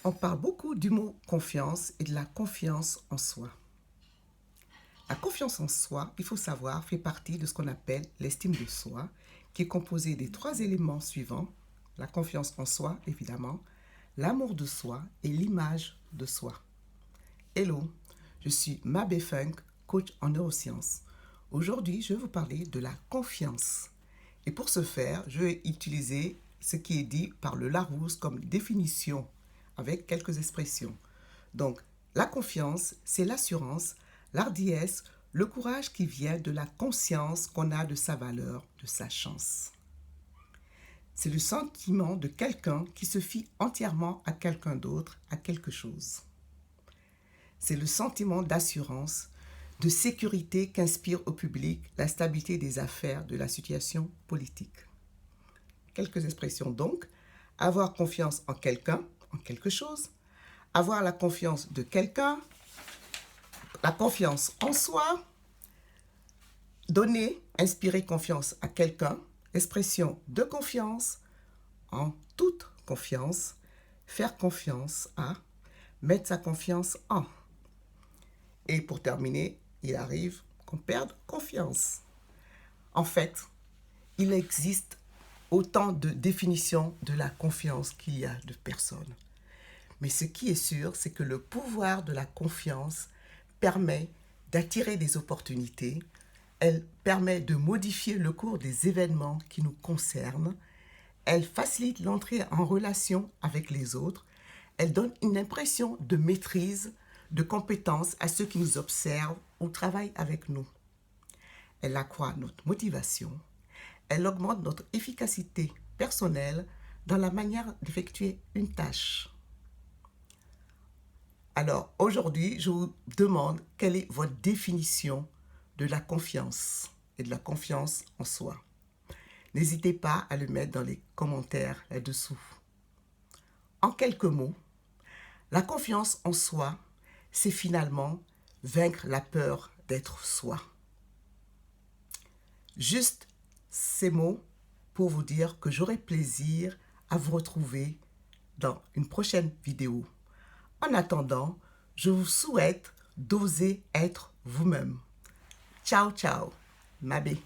On parle beaucoup du mot confiance et de la confiance en soi. La confiance en soi, il faut savoir, fait partie de ce qu'on appelle l'estime de soi, qui est composée des 3 éléments suivants. La confiance en soi, évidemment, l'amour de soi et l'image de soi. Hello, je suis Mabé Funk, coach en neurosciences. Aujourd'hui, je vais vous parler de la confiance. Et pour ce faire, je vais utiliser ce qui est dit par le Larousse comme définition, avec quelques expressions. Donc, la confiance, c'est l'assurance, l'ardiesse, le courage qui vient de la conscience qu'on a de sa valeur, de sa chance. C'est le sentiment de quelqu'un qui se fie entièrement à quelqu'un d'autre, à quelque chose. C'est le sentiment d'assurance, de sécurité qu'inspire au public la stabilité des affaires de la situation politique. Quelques expressions donc. Avoir confiance en quelqu'un, en quelque chose. Avoir la confiance de quelqu'un. La confiance en soi. Donner, inspirer confiance à quelqu'un. Expression de confiance. En toute confiance. Faire confiance à. Mettre sa confiance en. Et pour terminer, il arrive qu'on perde confiance. En fait, il existe autant de définitions de la confiance qu'il y a de personnes. Mais ce qui est sûr, c'est que le pouvoir de la confiance permet d'attirer des opportunités, elle permet de modifier le cours des événements qui nous concernent, elle facilite l'entrée en relation avec les autres, elle donne une impression de maîtrise, de compétence à ceux qui nous observent ou travaillent avec nous. Elle accroît notre motivation, elle augmente notre efficacité personnelle dans la manière d'effectuer une tâche. Alors aujourd'hui, je vous demande quelle est votre définition de la confiance et de la confiance en soi. N'hésitez pas à le mettre dans les commentaires là-dessous. En quelques mots, la confiance en soi, c'est finalement vaincre la peur d'être soi. Juste ces mots pour vous dire que j'aurai plaisir à vous retrouver dans une prochaine vidéo. En attendant, je vous souhaite d'oser être vous-même. Ciao, ciao, Mabé.